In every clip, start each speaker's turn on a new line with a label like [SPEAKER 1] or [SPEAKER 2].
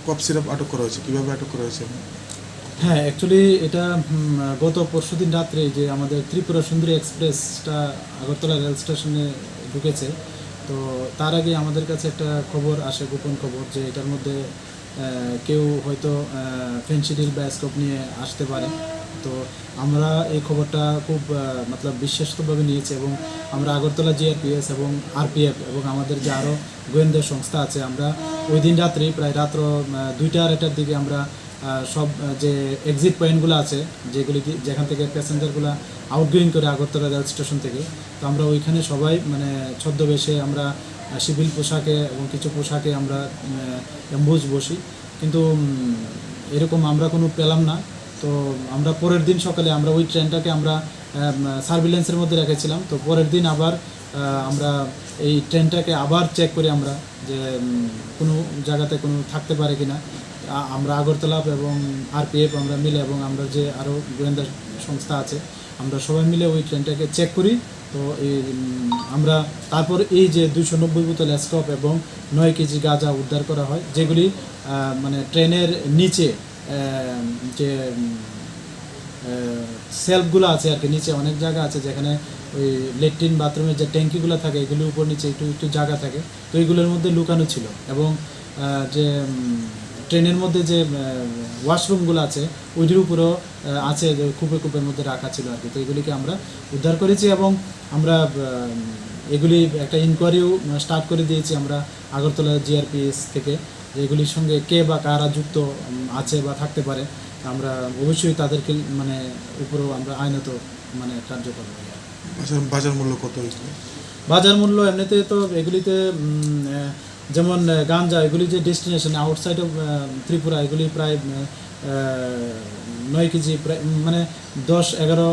[SPEAKER 1] Cough syrup আটক করা হয়েছে, কীভাবে আটক করা হয়েছে?
[SPEAKER 2] হ্যাঁ, অ্যাকচুয়ালি এটা গত পরশুদিন রাত্রে যে আমাদের ত্রিপুরা সুন্দরী এক্সপ্রেসটা আগরতলা রেল স্টেশনে ঢুকেছে, তো তার আগে আমাদের কাছে একটা খবর আসে, গোপন খবর, যে এটার মধ্যে কেউ হয়তো ফেন্সিডিল বা স্কোপ নিয়ে আসতে পারে। তো আমরা এই খবরটা খুব মতলব বিশ্বাসভাবে নিয়েছি এবং আমরা আগরতলা জিআরপিএস এবং আরপিএফ এবং আমাদের যে আরও গোয়েন্দা সংস্থা আছে, আমরা ওই দিন রাত্রেই প্রায় রাত্র 2টা-2:30টার দিকে আমরা সব যে এক্সিট পয়েন্টগুলো আছে, যেগুলি যেখান থেকে প্যাসেঞ্জারগুলো আউটগোয়িং করে আগরতলা রেল স্টেশন থেকে, তো আমরা ওইখানে সবাই মানে ছদ্মবেশে আমরা সিভিল পোশাকে এবং কিছু পোশাকে আমরা অ্যাম্বুশ বসি, কিন্তু এরকম আমরা কোনো পেলাম না। তো আমরা পরের দিন সকালে আমরা ওই ট্রেনটাকে আমরা সার্ভিলেন্সের মধ্যে রেখেছিলাম। তো পরের দিন আবার আমরা এই ট্রেনটাকে আবার চেক করি আমরা, যে কোনো জায়গাতে কোনো থাকতে পারে কি না। আমরা আগরতলা এবং আরপিএফ আমরা মিলে এবং আমরা যে আরও গোয়েন্দা সংস্থা আছে, আমরা সবাই মিলে ওই ট্রেনটাকে চেক করি। তো এই আমরা তারপর এই যে 290 বোতল স্কপ এবং 9 কেজি গাঁজা উদ্ধার করা হয়, যেগুলি মানে ট্রেনের নিচে যে সেলফগুলো আছে আর কি, নিচে অনেক জায়গা আছে যেখানে ওই লেট্রিন বাথরুমের যে ট্যাঙ্কিগুলো থাকে, এগুলির উপর নিচে একটু একটু জায়গা থাকে, তো এইগুলোর মধ্যে লুকানো ছিল। এবং যে ট্রেনের মধ্যে যে ওয়াশরুমগুলো আছে ওইটির উপরেও আছে, কূপে কূপের মধ্যে রাখা ছিল আর কি। তো এগুলিকে আমরা উদ্ধার করেছি এবং আমরা এগুলি একটা ইনকোয়ারিও স্টার্ট করে দিয়েছি আমরা আগরতলা জিআরপিএস থেকে, যে এগুলির সঙ্গে কে বা কারা যুক্ত আছে বা থাকতে পারে, আমরা অবশ্যই তাদেরকে মানে উপরেও আমরা আইনত মানে কার্যকর করি।
[SPEAKER 1] বাজার মূল্য কত হয়েছিল?
[SPEAKER 2] বাজার মূল্য এমনিতে তো এগুলিতে যেমন গাঞ্জা, এগুলি যে ডেস্টিনেশন আউটসাইড অফ ত্রিপুরা, এগুলি প্রায় 9 কেজি প্রায় মানে 10-11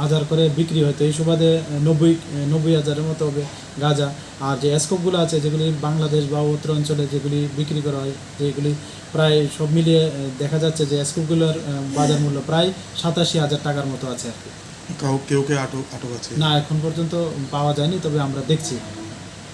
[SPEAKER 2] হাজার করে বিক্রি হয়। তো এই সুবাদে 90,000-90,000-এর মতো হবে গাঁজা। আর যে স্কোপগুলো আছে যেগুলি বাংলাদেশ বা উত্তর অঞ্চলে যেগুলি বিক্রি করা হয়, যেগুলি প্রায় সব মিলিয়ে দেখা যাচ্ছে যে স্কোপগুলোর বাজার মূল্য প্রায় 87,000 টাকার মতো আছে আর কি।
[SPEAKER 1] কেউ আটক আছে
[SPEAKER 2] না, এখন পর্যন্ত পাওয়া যায়নি, তবে আমরা দেখছি।